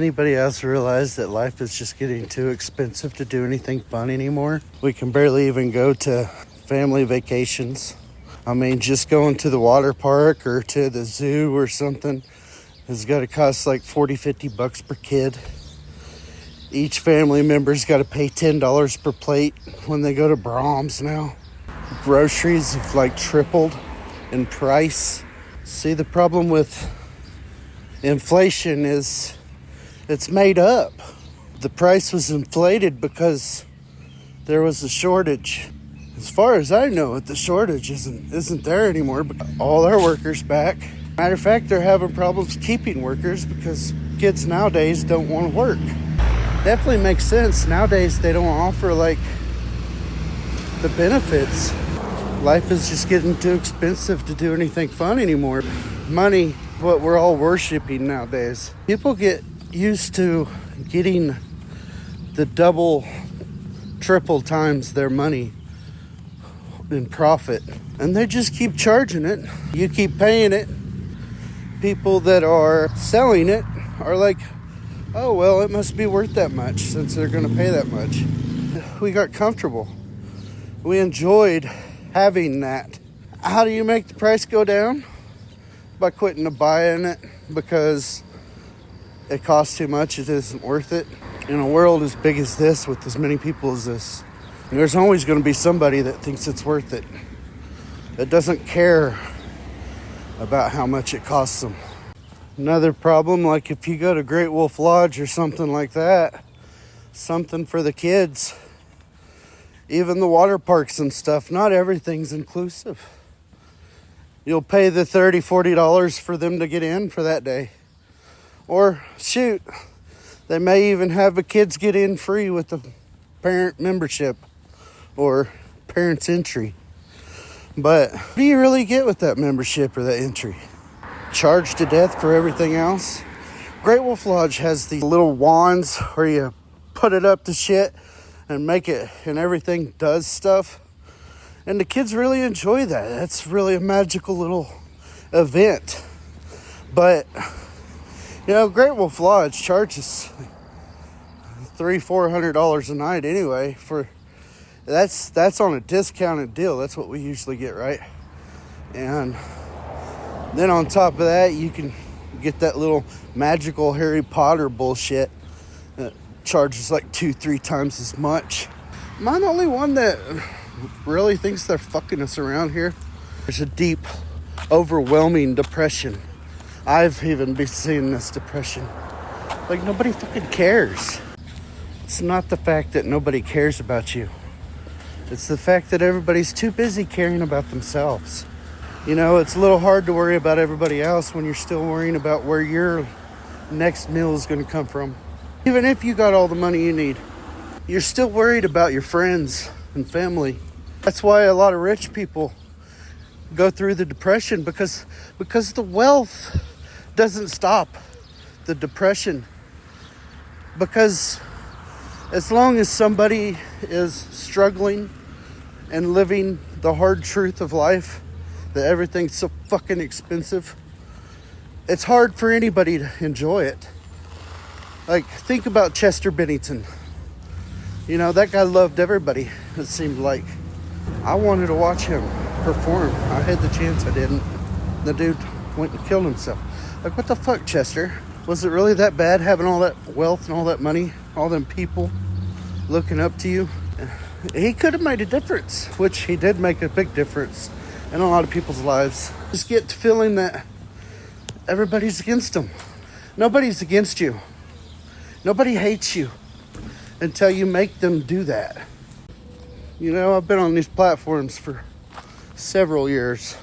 Anybody else realize that life is just getting too expensive to do anything fun anymore? We can barely even go to family vacations. I mean, just going to the water park or to the zoo or something has got to cost like $40-50 per kid. Each family member's got to pay $10 per plate when they go to Brahms now. Groceries have like tripled in price. See, the problem with inflation is it's made up. The price was inflated because there was a shortage. As far as I know it, the shortage isn't there anymore. All our workers back. Matter of fact, they're having problems keeping workers because kids nowadays don't want to work. Definitely makes sense. Nowadays, they don't offer like the benefits. Life is just getting too expensive to do anything fun anymore. Money, what we're all worshiping nowadays. People get used to getting the double, triple times their money in profit, and they just keep charging it. You keep paying it. People that are selling it are like, oh, well, it must be worth that much since they're going to pay that much. We got comfortable. We enjoyed having that. How do you make the price go down? By quitting buying it because it costs too much. It isn't worth it. In a world as big as this, with as many people as this, there's always going to be somebody that thinks it's worth it. That doesn't care about how much it costs them. Another problem, like if you go to Great Wolf Lodge or something like that, something for the kids, even the water parks and stuff, not everything's inclusive. You'll pay the $30-40 for them to get in for that day. Or, shoot, they may even have the kids get in free with the parent membership or parent's entry. But what do you really get with that membership or that entry? Charged to death for everything else. Great Wolf Lodge has these little wands where you put it up to shit and make it, and everything does stuff. And the kids really enjoy that. That's really a magical little event. But you know, Great Wolf Lodge charges $300-400 a night anyway. For that's on a discounted deal. That's what we usually get, right? And then on top of that, you can get that little magical Harry Potter bullshit that charges like 2-3 times as much. Am I the only one that really thinks they're fucking us around here? There's a deep, overwhelming depression. I've even been seeing this depression. Like, nobody fucking cares. It's not the fact that nobody cares about you. It's the fact that everybody's too busy caring about themselves. You know, it's a little hard to worry about everybody else when you're still worrying about where your next meal is going to come from. Even if you got all the money you need, you're still worried about your friends and family. That's why a lot of rich people go through the depression, because the wealth doesn't stop the depression. Because as long as somebody is struggling and living the hard truth of life, that everything's so fucking expensive, it's hard for anybody to enjoy it. Like, think about Chester Bennington. You know, that guy loved everybody, it seemed like. I wanted to watch him perform. I had the chance, I didn't. The dude went and killed himself. Like, what the fuck, Chester? Was it really that bad having all that wealth and all that money, all them people looking up to you? He could have made a difference, which he did make a big difference in a lot of people's lives. Just get to feeling that everybody's against him. Nobody's against you. Nobody hates you until you make them do that. You know, I've been on these platforms for several years.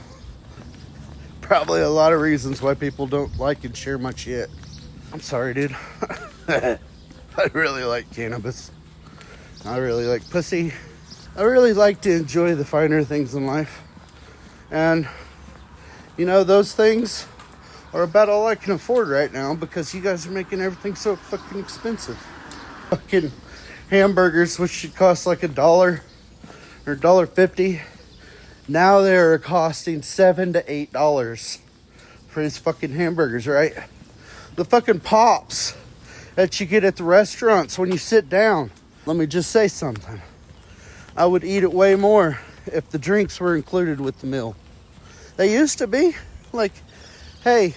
Probably a lot of reasons why people don't like and share my shit. I'm sorry, dude. I really like cannabis. I really like pussy. I really like to enjoy the finer things in life. And, you know, those things are about all I can afford right now because you guys are making everything so fucking expensive. Fucking hamburgers, which should cost like $1 or $1.50. Now they're costing $7 to $8 for these fucking hamburgers, right? The fucking Pops that you get at the restaurants when you sit down. Let me just say something. I would eat it way more if the drinks were included with the meal. They used to be like, hey,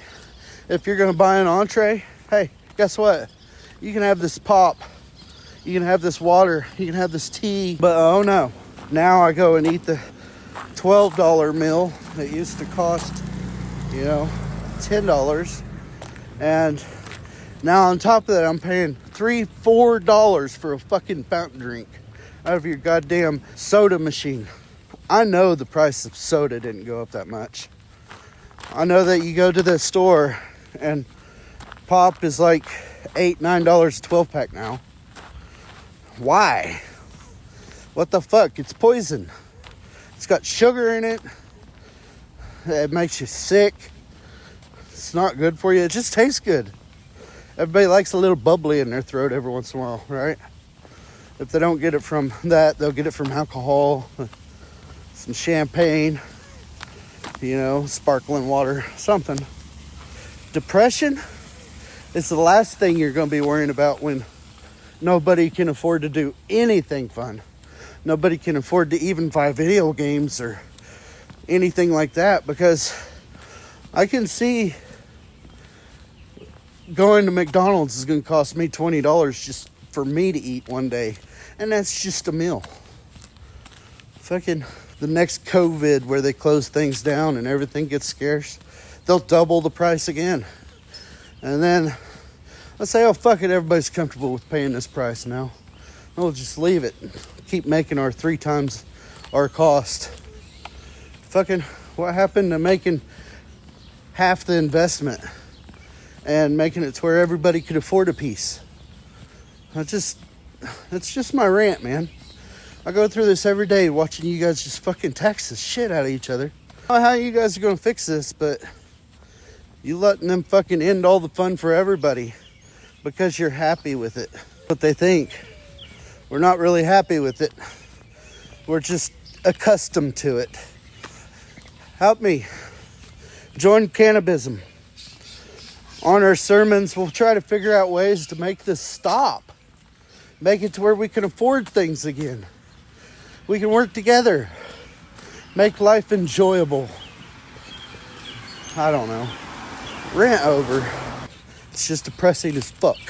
if you're going to buy an entree, hey, guess what? You can have this pop. You can have this water. You can have this tea. But oh no. Now I go and eat the $12 meal that used to cost, $10. And now on top of that, I'm paying $3-4 for a fucking fountain drink out of your goddamn soda machine. I know the price of soda didn't go up that much. I know that you go to the store and pop is like $8-9 a 12-pack now. Why? What the fuck? It's poison. It's got sugar in it. It makes you sick. It's not good for you. It just tastes good. Everybody likes a little bubbly in their throat every once in a while, right? If they don't get it from that, they'll get it from alcohol, some champagne, sparkling water, something. Depression is the last thing you're going to be worrying about when nobody can afford to do anything fun. Nobody can afford to even buy video games or anything like that, because I can see going to McDonald's is going to cost me $20 just for me to eat one day. And that's just a meal. Fucking the next COVID where they close things down and everything gets scarce, they'll double the price again. And then let's say, oh, fuck it, everybody's comfortable with paying this price now. We'll just leave it. Keep making our 3 times our cost. Fucking, what happened to making half the investment and making it to where everybody could afford a piece? That's just my rant, man. I go through this every day watching you guys just fucking tax the shit out of each other. I don't know how you guys are going to fix this, but you letting them fucking end all the fun for everybody because you're happy with it. What they think. We're not really happy with it. We're just accustomed to it. Help me. Join Cannabizm. On our sermons, we'll try to figure out ways to make this stop. Make it to where we can afford things again. We can work together. Make life enjoyable. I don't know. Rant over. It's just depressing as fuck.